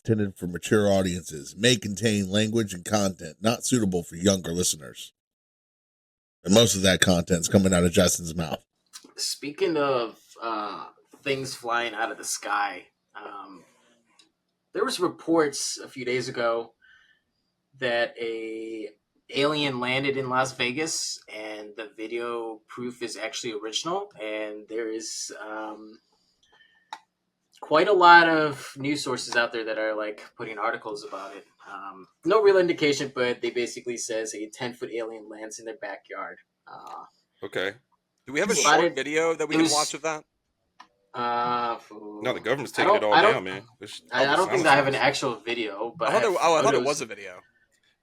intended for mature audiences may contain language and content not suitable for younger listeners. And most of that content's coming out of Justin's mouth. Speaking of things flying out of the sky, there was reports a few days ago that a alien landed in Las Vegas, and the video proof is actually original. And there is quite a lot of news sources out there that are like putting articles about it. No real indication, but they basically says a 10-foot alien lands in their backyard. Okay. Do we have a Spotted- short video that we it can was- watch of that? No, the government's taking it all down, man. I don't think I have an actual video, but I thought it was a video.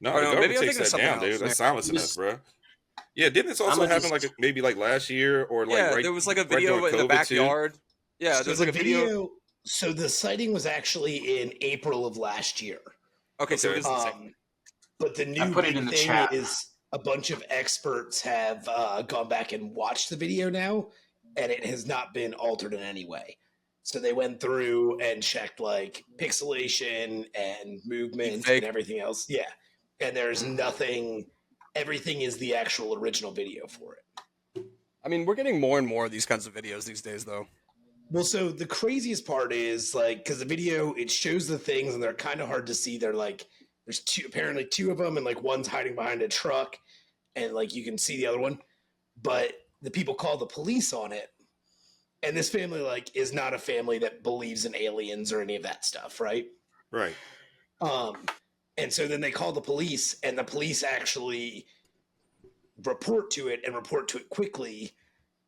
No, Or the no, government maybe I'm takes thinking of that something down, else. dude. That's silencing us, bro. Yeah, didn't this also happen maybe last year or like Yeah, right, there was like a right video during in the COVID, backyard. Yeah, So there's like a video. So the sighting was actually in April of last year. Okay, so it is the same. But the new put it in the chat. is a bunch of experts have gone back and watched the video now, and it has not been altered in any way. So they went through and checked like pixelation and movement and everything else. Yeah. And there's nothing, everything is the actual original video for it. I mean, we're getting more and more of these kinds of videos these days, though. Well, so the craziest part is like, because the video, it shows the things and they're kind of hard to see. They're like, there's apparently two of them, and like one's hiding behind a truck, and like you can see the other one. But the people call the police on it. And this family like is not a family that believes in aliens or any of that stuff, right? Right. And so then they call the police, and the police actually report to it and report to it quickly,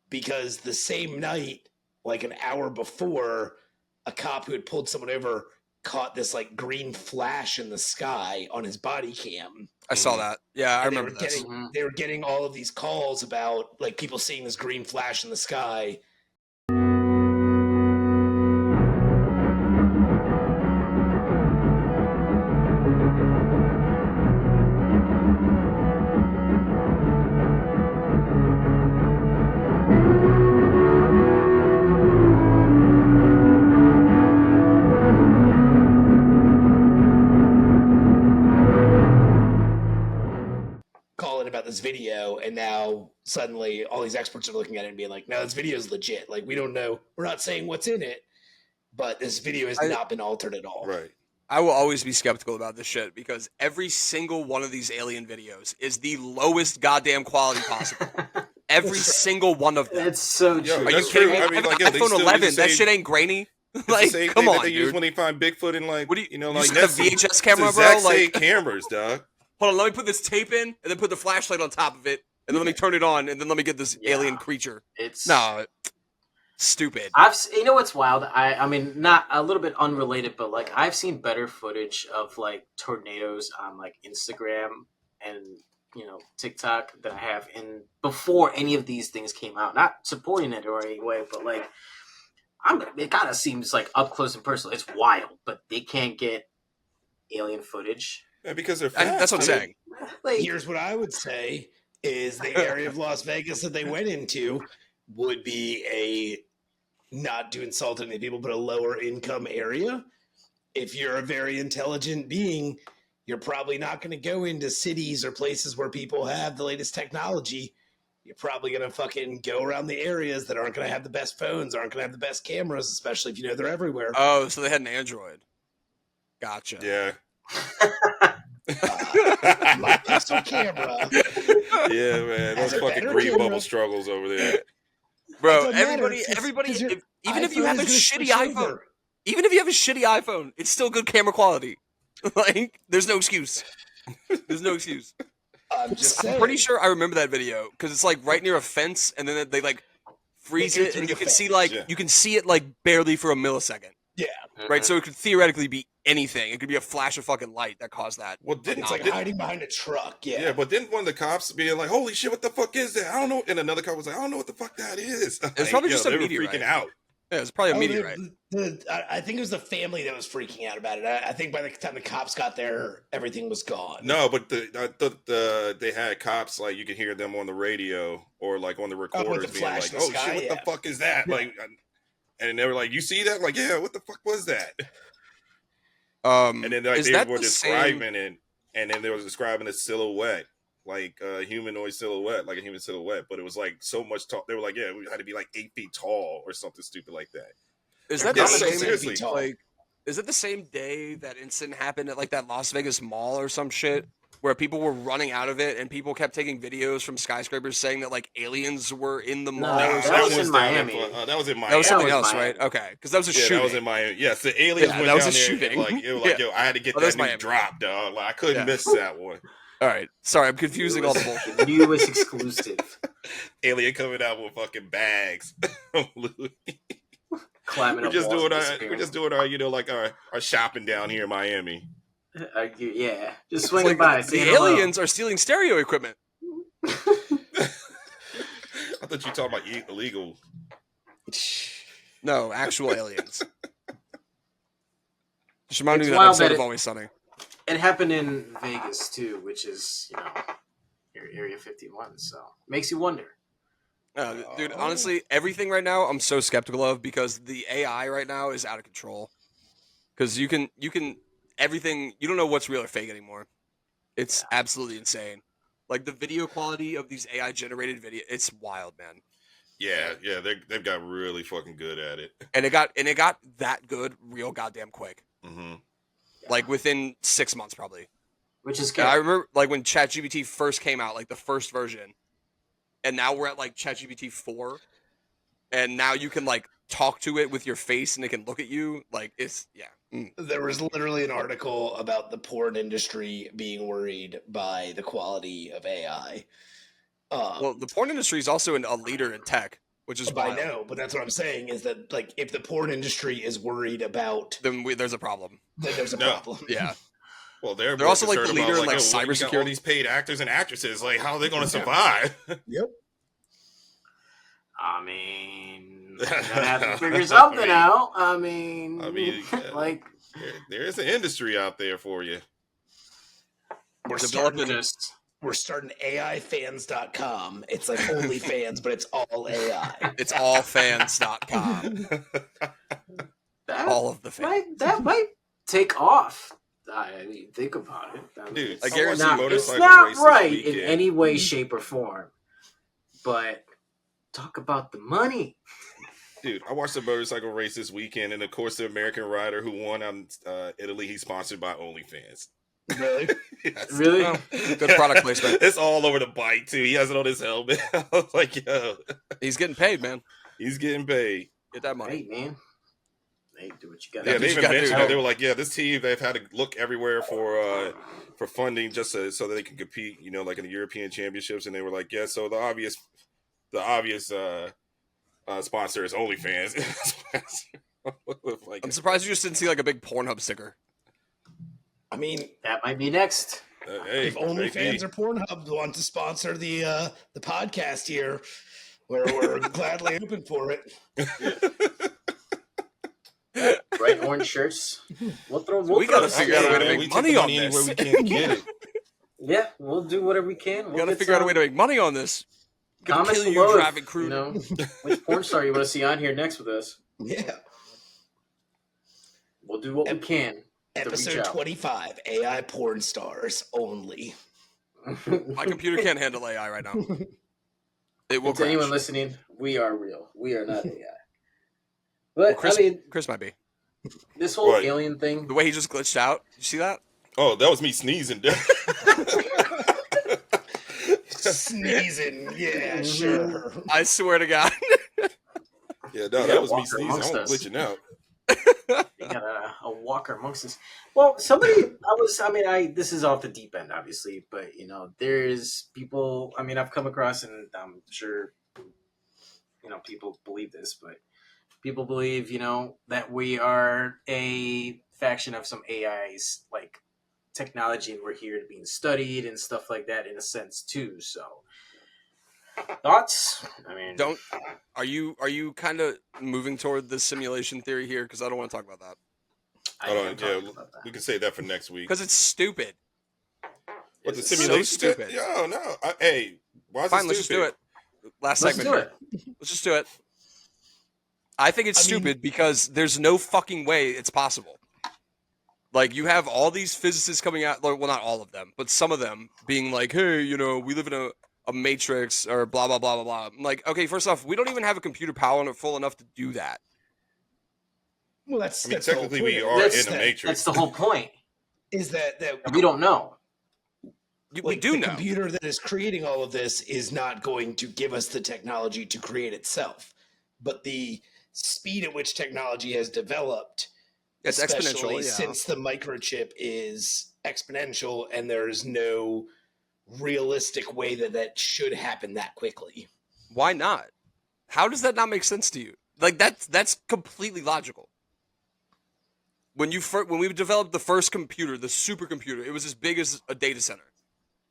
because the same night, like an hour before, a cop who had pulled someone over caught this like green flash in the sky on his body cam. I saw that. Yeah, I And remember this. They were getting all of these calls about like people seeing this green flash in the sky. Calling about this video, and now suddenly all these experts are looking at it and being like, no, this video is legit. Like, we don't know. We're not saying what's in it, but this video has not been altered at all. Right. I will always be skeptical about this shit because every single one of these alien videos is the lowest goddamn quality possible. Every single one of them. It's so true. Are you kidding me? I mean, like, iPhone 11, that shit ain't grainy. Like, come on, they use dude. when they find Bigfoot and like, What do you know, you like see the VHS camera, bro? Exact Like, same cameras, dog. hold on, let me put this tape in, and then put the flashlight on top of it, and then let me turn it on, and then let me get this alien creature. It's stupid. You know what's wild? I mean, not a little bit unrelated, but like I've seen better footage of like tornadoes on like Instagram and TikTok than I have in before any of these things came out. Not supporting it or any way, but like it kind of seems like up close and personal. It's wild, but they can't get alien footage. Yeah, because they're fast. That's what I'm saying. Like, here's what I would say is the area of Las Vegas that they went into would be a, not to insult any people, but a lower income area. If you're a very intelligent being, you're probably not going to go into cities or places where people have the latest technology. You're probably going to fucking go around the areas that aren't going to have the best phones, aren't going to have the best cameras, especially if you know they're everywhere. Oh, so they had an Android. Gotcha. Yeah. My pixel camera. Yeah, man. Those Has a fucking better green camera. bubble struggles over there. Bro, It doesn't matter. everybody, It's 'cause your even if you iPhone have a is gonna shitty switch iPhone, over. even if you have a shitty iPhone, it's still good camera quality. Like, there's no excuse. There's no excuse. I'm just saying. I'm pretty sure I remember that video because it's like right near a fence, and then they like freeze They go it, through and the you can fence. see like Yeah. you can see it like barely for a millisecond. Yeah. Right, so it could theoretically be anything. It could be a flash of fucking light that caused that. Well, didn't It's like didn't- hiding behind a truck. Yeah. yeah, but didn't one of the cops be like, "Holy shit, what the fuck is that?" I don't know. And another cop was like, "I don't know what the fuck that is." It's probably just a they were meteorite. freaking out. Yeah, it's probably a Oh, meteorite. I think it was the family that was freaking out about it. I think by the time the cops got there, everything was gone. No, but they had cops like you could hear them on the radio or like on the recorders being flash like, in the "Oh sky, shit, what yeah. the fuck is that?" Yeah. Like, and they were like, "You see that?" Like, "Yeah, what the fuck was that?" And then like is they that were the same? describing it, and then they were describing a silhouette, like a humanoid silhouette, like a human silhouette. But it was like so much tall. They were like, yeah, we had to be like 8 feet tall or something stupid like that. Is that Yeah, the like, same? seriously. Like, is it the same day that incident happened at like that Las Vegas mall or some shit, where people were running out of it and people kept taking videos from skyscrapers saying that like aliens were in the mall No, or that some was shit? in down Miami. that was in Miami. That was something was else, Miami. right? Okay, because that was a Yeah, shooting. that was in Miami. Yes, the aliens Yeah, went that was down a there. shooting. Like, it was like, Yeah. yo, I had to get Oh, that's that news Miami. dropped, dog. Like, I couldn't Yeah. miss that one. All right, sorry, I'm confusing all the bullshit. The newest exclusive. Alien coming out with fucking bags. Climbing we're up just walls doing and our, disappearing. we're just doing our, you know, like our shopping down here in Miami. Yeah, just It's swinging like by. the saying hello. aliens are stealing stereo equipment. I thought you were talking about illegal. No, actual aliens. Just remind me It's of that wild episode that of it- Always Sunny. It happened in Vegas too, which is Area 51. So makes you wonder. Dude, honestly, everything right now I'm so skeptical of because the AI right now is out of control. Because you can everything, you don't know what's real or fake anymore. It's absolutely insane. Like the video quality of these AI generated video, it's wild, man. Yeah, they've got really fucking good at it. And it got that good real goddamn quick. Mm-hmm. Like within 6 months probably. Which is And good. I remember like when ChatGPT first came out, like the first version, and now we're at like ChatGPT 4, and now you can like talk to it with your face and it can look at you. Like it's There was literally an article about the porn industry being worried by the quality of AI. Well, the porn industry is also a leader in tech, which is I wild. know, but that's what I'm saying is that like if the porn industry is worried about, Then there's a problem. then there's a No. problem. Yeah. Well, they're They're also, like, the concerned leader about, in, like, yo, what, you got all cybersecurity. these paid actors and actresses. Like, how are they going to survive? Yep. I mean, you're gonna have to figure something out. I mean, yeah. like there is an industry out there for you. We're Developing starting, we're starting AIfans.com. It's like OnlyFans, but it's all AI. It's allfans.com. that, All of the fans. that might take off. I mean, think about it. I mean, Dude, it's I guarantee not, you- it's motorcycle not race this right in weekend. any way, shape, or form. But talk about the money. Dude, I watched the motorcycle race this weekend, and of course, the American rider who won on Italy, he's sponsored by OnlyFans. Really? Yes. Really? Well, good product placement. It's all over the bike too. He has it on his helmet. I was like, yo, He's getting paid, man. he's getting paid. Get that money. Hey, man. Hey, do what you got. Yeah, what they you even gotta mentioned do. that. They were like, yeah, this team, they've had to look everywhere for funding just so that they can compete, you know, like in the European Championships. And they were like, yeah, so the obvious sponsor is OnlyFans. Like, I'm surprised you just didn't see like a big Pornhub sticker. I mean, That might be next. hey, if OnlyFans maybe. or Pornhub want to sponsor the podcast here, we're gladly open for it. Bright orange shirts. We'll throw. We gotta figure out a way to Man, make we money take on anywhere this. we can get it. Yeah, we'll do whatever we can. We We'll gotta get figure out a some- way to make money on this. Gonna Comments kill you, below if, traffic crew. You know, which porn star you want to see on here next with us? Yeah. We'll do what we can. to reach Episode out. 25, AI porn stars only. My computer can't handle AI right now. It will To anyone crash. listening, we are real. We are not AI. Well, But Chris, I mean, Chris might be. this whole What? alien thing. The way he just glitched out. Did you see that? Oh, that was me sneezing. Sneezing, yeah, sure. I swear to God. Yeah, no, Yeah, that was me Walker sneezing. amongst I'm us. glitching out. You got a walker amongst us. Well, this is off the deep end, obviously, but you know, there's people. I mean, I've come across, and I'm sure, you know, people believe this, but people believe, you know, that we are a faction of some AI's like technology, and we're here to being studied and stuff like that, in a sense too. So, thoughts? I mean, Are you kind of moving toward the simulation theory here? Because I don't want to talk about that. I Hold am on, talking yeah, about that. we can save that for next week. Because it's stupid. What, the It's so simulation? stupid. Yo, no. Hey, why is Fine, it let's just do stupid? it. Last Let's segment. do here. it. Let's just do it. I think it's I mean- stupid because there's no fucking way it's possible. Like you have all these physicists coming out, like, well, not all of them, but some of them being like, hey, we live in a matrix or blah blah blah blah blah. I'm like, okay, first off, we don't even have a computer powerful enough to do that. Well, that's I mean, that's the whole technically, point we of it. are That's in a matrix. That's the whole point. Is that We don't know. We like, do the know. computer that is creating all of this is not going to give us the technology to create itself, but the speed at which technology has developed, It's especially exponential, yeah. since the microchip is exponential, and there is no realistic way that should happen that quickly. Why not? How does that not make sense to you? Like that's completely logical. When we developed the first computer, the supercomputer, it was as big as a data center.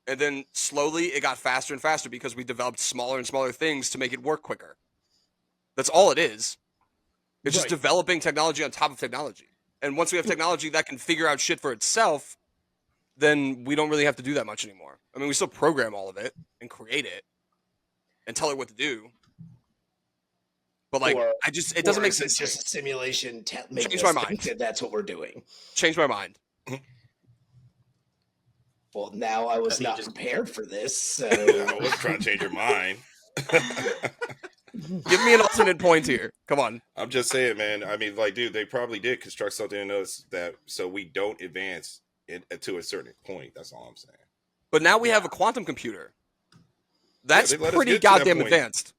And then slowly it got faster and faster because we developed smaller and smaller things to make it work quicker. That's all it is. It's just Right. developing technology on top of technology. And once we have technology that can figure out shit for itself, then we don't really have to do that much anymore. I mean, we still program all of it and create it and tell it what to do. But like, Or- it doesn't Or make is it sense. just a simulation making Change us my think mind. that that's what we're doing. Change my mind. Well, now I was I mean, not just- prepared for this, so I wasn't trying to change your mind. Give me an alternate point here. Come on. I'm just saying, man. I mean, like, dude, they probably did construct something in us that so we don't advance to a certain point. That's all I'm saying. But now we have a quantum computer. That's they let us pretty get to that goddamn point. advanced.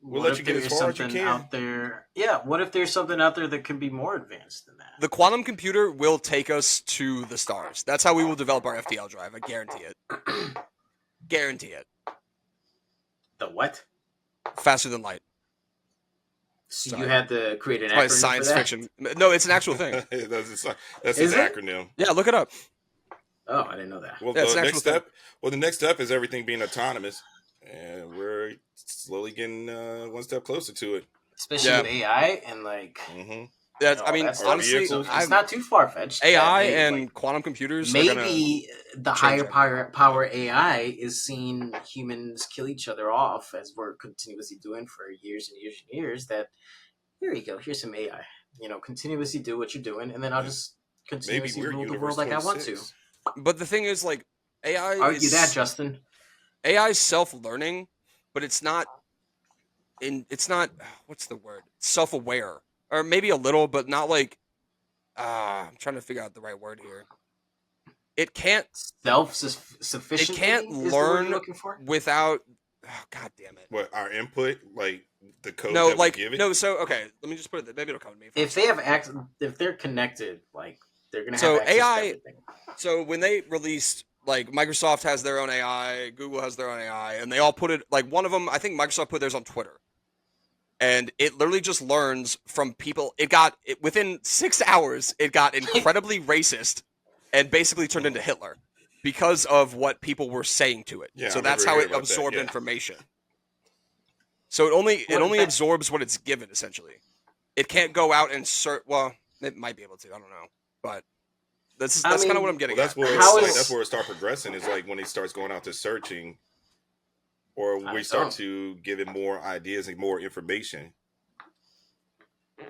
We'll What let if you get as there's far as you something can. out there? Yeah. What if there's something out there that can be more advanced than that? The quantum computer will take us to the stars. That's how we will develop our FTL drive. I guarantee it. Guarantee it. The what? Faster than light. So Sorry. you had to create an It's probably acronym science for that? fiction. No, it's an actual thing. That's Is his it? acronym. Yeah, look it up. Oh, I didn't know that. Well, Yeah, it's the an next actual thing. step. Well, the next step is everything being autonomous, and we're slowly getting one step closer to it. Especially Yeah. with AI and like. Hmm That's, you know, I mean, that stuff. honestly, vehicles. it's not too far fetched. AI and quantum computers are gonna. maybe the change higher everything. power AI is seeing humans kill each other off as we're continuously doing for years and years and years. That here you go, here's some AI. Continuously do what you're doing, and then I'll just Maybe continuously we're rule the universe world like I want to. 26. But the thing is, like, AI Argue is that, Justin. AI is self-learning, but it's not. It's not. What's the word? Self-aware, or maybe a little, but not like. I'm trying to figure out the right word here. It can't Self-sufficient. It can't is the word learn you're looking for? without. Oh, God damn it. What our input, like the code No, that like we give it? no. So okay, let me just put it. Maybe it'll come to me. for a If they second. have access, if they're connected, like they're gonna So have access AI to everything. So when they released, like, Microsoft has their own AI, Google has their own AI, and they all put it, like, one of them, I think Microsoft put theirs on Twitter. And it literally just learns from people. Within 6 hours, it got incredibly racist and basically turned into Hitler because of what people were saying to it. Yeah, So I that's remember how hearing it about that, absorbed yeah. information. So it only What if absorbs what it's given, essentially. It can't go out and search. Well, it might be able to. I don't know, but that's kind of mean, what I'm getting Well, that's at. where How like, is- that's where it starts progressing. Is like when it starts going out to searching, or I we start don't. to give it more ideas and more information.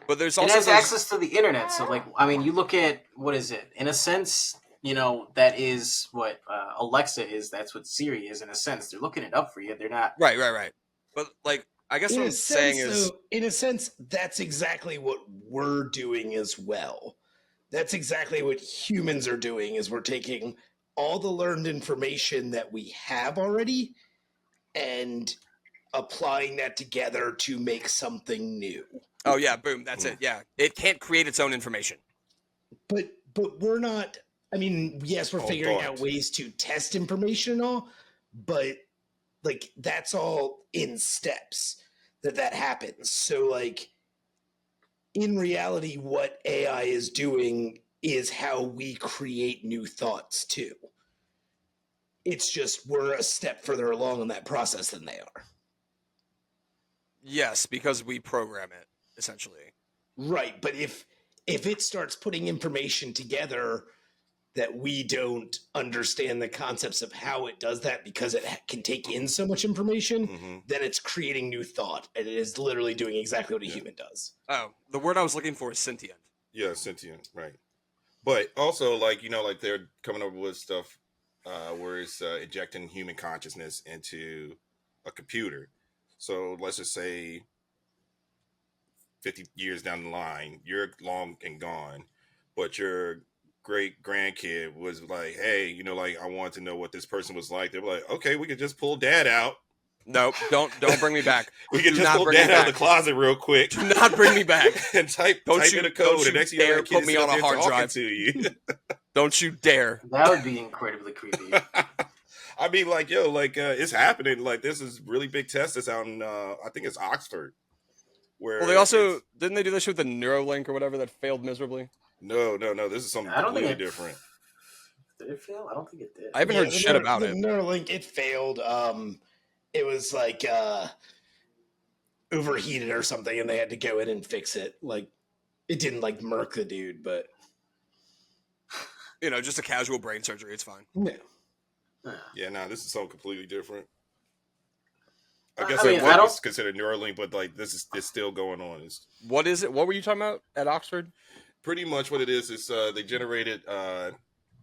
But there's It also has those- access to the internet, so like I mean, you look at what is it? In a sense, that is what Alexa is. That's what Siri is. In a sense, they're looking it up for you. They're not. Right. But like, I guess what I'm saying is, in a sense, that's exactly what we're doing as well. That's exactly what humans are doing. Is we're taking all the learned information that we have already and applying that together to make something new. oh yeah, boom, that's it. Yeah, it can't create its own information. But we're not. I mean, yes, we're Oh, figuring thought. out ways to test information and all, but like that's all in steps that happens. So like in reality, what AI is doing is how we create new thoughts too. It's just we're a step further along in that process than they are. Yes, because we program it essentially. Right, but if it starts putting information together that we don't understand the concepts of how it does that because it can take in so much information, Hmm then it's creating new thought, and it is literally doing exactly what a Yeah. human does. Oh, the word I was looking for is sentient. Yeah, sentient, right? But also, like, like they're coming up with stuff where it's injecting human consciousness into a computer. So let's just say 50 years down the line, you're long and gone, but your great grandkid was like, hey, like, I want to know what this person was like. They're like, okay, we could just pull dad out. Nope, don't bring me back. We could Do just not pull bring me dad out of back. the closet real quick. Do not bring me back. And type Don't in you- a don't code. you And next thing you know, dare that kid put me is on a sitting hard there talking drive. to you. Don't you dare. That would be incredibly creepy. I mean, like, yo, like, it's happening. Like, this is really big test that's out in, I think it's Oxford. Where Well, they also didn't they do this shit with the Neuralink or whatever that failed miserably? No. This is something I don't think completely it- different. Did it fail? I don't think it did. I haven't heard the shit about the it. Neuralink, it failed. It was like overheated or something, and they had to go in and fix it. Like, it didn't like murk the dude, but Just a casual brain surgery. It's fine. yeah. Yeah, this is something completely different. I I guess mean, it I don't- was considered Neuralink, but like it's still going on. It's What is it? What were you talking about at Oxford? pretty much what it is. Is they generated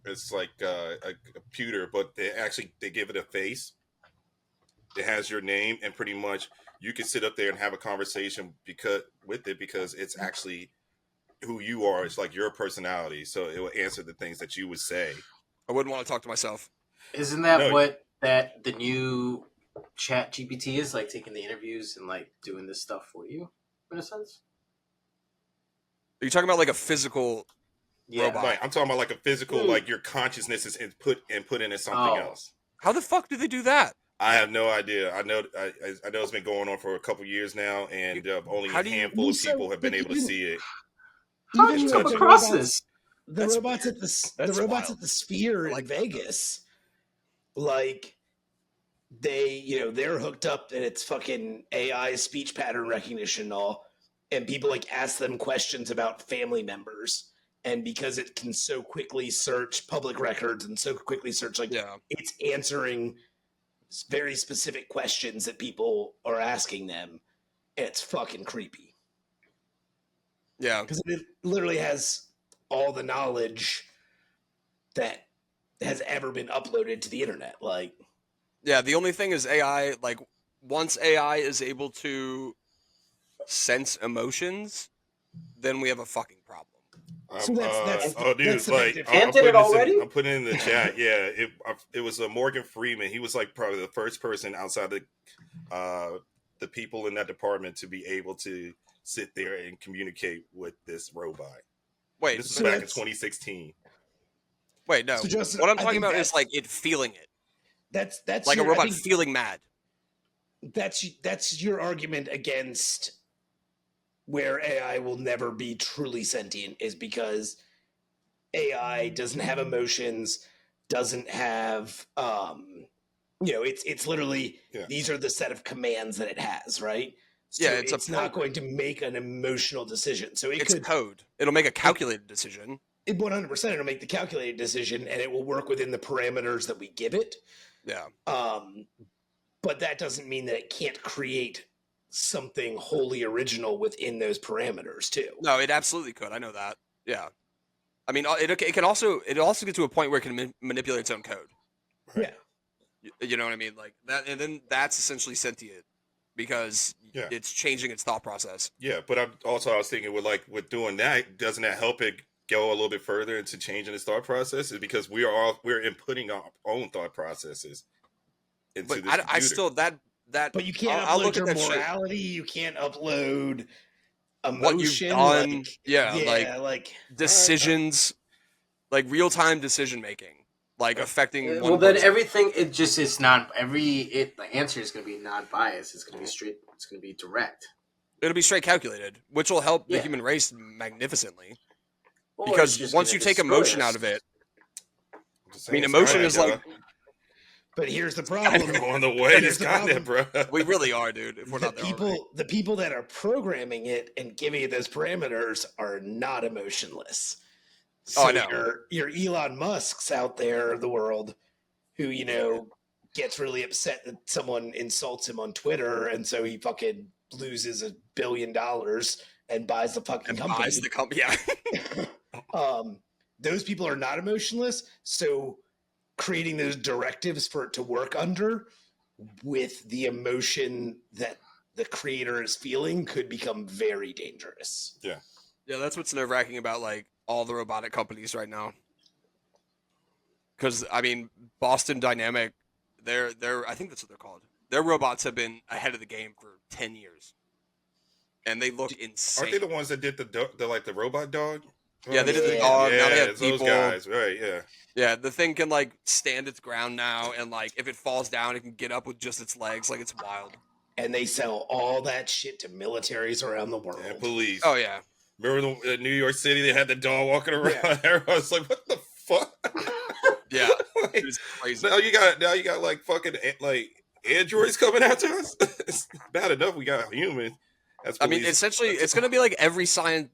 it's like a computer, but they give it a face. It has your name, and pretty much you can sit up there and have a conversation because it's actually who you are. It's like your personality, so it will answer the things that you would say. I wouldn't want to talk to myself. Isn't that No. what the new Chat GPT is like, taking the interviews and like doing this stuff for you in a sense? Are you talking about like a physical? Yeah. Robot. Right, I'm talking about like a physical, Hmm. like your consciousness is put into something Oh. else. How the fuck do they do that? I have no idea. I know it's been going on for a couple years now, and only How a do you- handful of So, people have been but able to even- see it. How did Even you like come the across robots- this? The That's robots weird. at the That's robots wild. at the Sphere in Like- Vegas, like they're hooked up and it's fucking AI speech pattern recognition and all, and people like ask them questions about family members, and because it can so quickly search public records and so quickly search like Yeah. it's answering very specific questions that people are asking them, and it's fucking creepy Yeah. because it literally has all the knowledge that has ever been uploaded to the internet. Like, Yeah. The only thing is AI. Like once AI is able to sense emotions, then we have a fucking problem. So that's oh, dude, that's the like big difference. I'm putting Did it this already? I'm putting it in the chat. Yeah, it was Morgan Freeman. He was like probably the first person outside the people in that department to be able to sit there and communicate with this robot. Wait. This is so back in that's- 2016. Wait. No. So, Justin, what I'm I talking think about is that's- like it feeling it, that's like a your, I robot think feeling mad. that's your argument against where AI will never be truly sentient, is because AI doesn't have emotions, doesn't have it's literally Yeah. these are the set of commands that it has, right? So Yeah, it's a it's not going to make an emotional decision. So it It's could code. It'll make a calculated decision. 100% it'll make the calculated decision, and it will work within the parameters that we give it. Yeah. But that doesn't mean that it can't create something wholly original within those parameters too. No, it absolutely could. I know that. Yeah. I mean, it also get to a point where it can manipulate its own code. Yeah. You know what I mean? Like that, and then that's essentially sentient because Yeah. it's changing its thought process. Yeah, but I was thinking with doing that, doesn't that help it go a little bit further into changing its thought process? Is because we're inputting our own thought processes into But this I computer. still that. But you can't I'll upload look at your that shit. morality. You can't upload emotion. What you've done, like, yeah, like decisions, like real time decision making, like affecting. Well, one then person. everything the answer is going to be non-biased. It's going to be straight. It's going to be direct. It'll be straight calculated, which will help the Yeah. human race magnificently. Or it's Because just once gonna you take emotion out disperse. of it, Just I mean, saying, emotion Skynet, is like but here's the problem. We're on the way to Here's the Skynet, bro. we really are, dude. If we're the not there people already. the people that are programming it and giving it those parameters are not emotionless. So Oh, I know. your Elon Musk's out there of the world who, gets really upset that someone insults him on Twitter, and so he fucking loses $1 billion and buys the fucking And company. buys the company. Yeah. those people are not emotionless. So creating those directives for it to work under with the emotion that the creator is feeling could become very dangerous. Yeah, that's what's nerve-wracking about like all the robotic companies right now. Because I mean, Boston Dynamic, they're I think that's what they're called. Their robots have been ahead of the game for 10 years, and they look insane. Aren't they the ones that did the robot dog? Yeah, they did the Yeah. dog. Now they Yeah, have it's those people. guys, right? Yeah. Yeah, the thing can like stand its ground now, and like if it falls down, it can get up with just its legs. Like it's wild. And they sell all that shit to militaries around the world. And police. Oh yeah. Remember in New York City, they had the dog walking around. Yeah. Everyone's like, "What the fuck?" Yeah. Like, It's crazy. now you got like fucking like androids coming after us. It's bad enough we got humans. As I mean, police. essentially, it's going to be like every science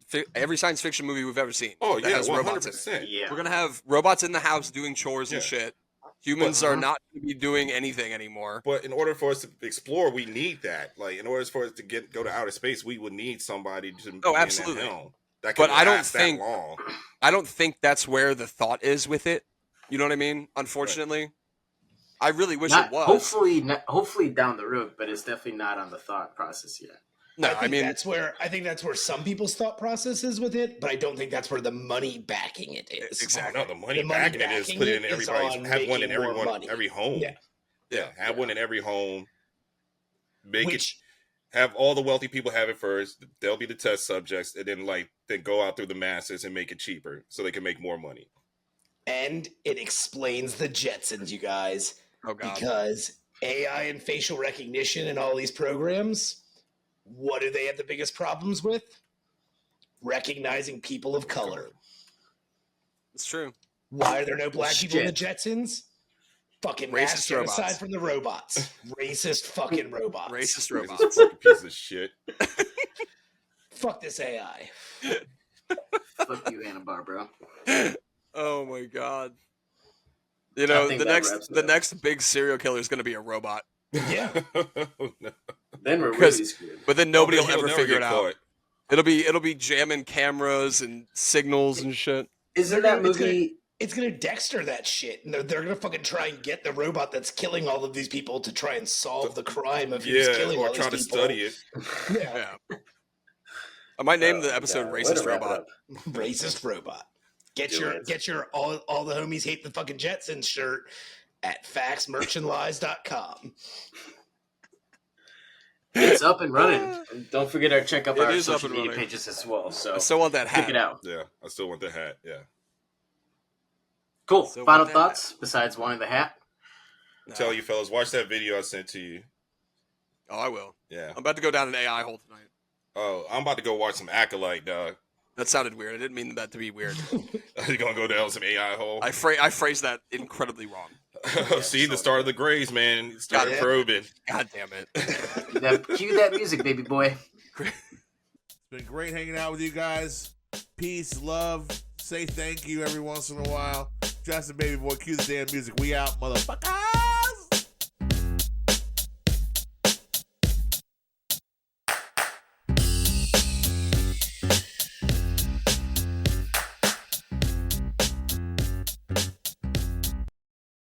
fiction movie we've ever seen. Oh that yeah, has robots in it. 100%. Yeah. We're gonna have robots in the house doing chores and Yeah. shit. Humans are Mhm. not going to be doing anything anymore. But in order for us to explore, we need that. Like, in order for us to go to outer space, we would need somebody to be in that absolutely. helm. That But can I don't last think- that long. I don't think that's where the thought is with it. You know what I mean? Unfortunately, I really wish Not, it was. hopefully down the road, but it's definitely not on the thought process yet. No, I I mean, that's where some people's thought process is with it, but I don't think that's where the money backing it is. Exactly. No, the money The money backing it is backing put it in is everybody's. on Have one in making more money. every home. Yeah. Yeah, have one in every home. Make it. Which Have all the wealthy people have it first. They'll be the test subjects, and then go out through the masses and make it cheaper so they can make more money. and it explains the Jetsons, you guys, oh god, because AI and facial recognition and all these programs, what do they have the biggest problems with? Recognizing people of color. it's true. Why are there no black people in the Shit. Jetsons? Fucking Racist mass genocide robots. from the robots. Racist fucking robots. Racist It's robots. a fucking piece of shit. Fuck this AI. Fuck you, Hanna-Barbera. Oh my god. You I know, think the that next wraps it the up. next big serial killer is going to be a robot. Yeah. No. Then we're 'Cause- really screwed. But then nobody will He'll ever never figure get it out. caught. It'll be jamming cameras and signals and shit. Isn't that It's gonna- movie? It's gonna Dexter that shit. And they're gonna fucking try and get the robot that's killing all of these people to try and solve the crime of who's Yeah, killing all or these try to people. study it. Yeah. Yeah. I might name the episode God, way "Racist to wrap it Robot." up. Racist robot. Get Do your it. all the homies hate the fucking Jetsons shirt at faxmerchandlies.com. It's up and running. And don't forget to check out It our is up social and media running. pages as well. So I still want that check hat. it out. Yeah, I still want the hat. Yeah. Cool. So Final with that- thoughts besides wanting the hat? No. Tell you fellas, watch that video I sent to you. Oh, I will. Yeah. I'm about to go down an AI hole tonight. Oh, I'm about to go watch some Acolyte, dog. That sounded weird. I didn't mean that to be weird. I'm gonna go down some AI hole. I phrased that incredibly wrong. See the start of the grays, man. Started Yeah. probing. God damn it. Cue that music, baby boy. It's been great hanging out with you guys. Peace, love. Say thank you every once in a while. Justin, baby boy, cue the damn music. We out, motherfucker.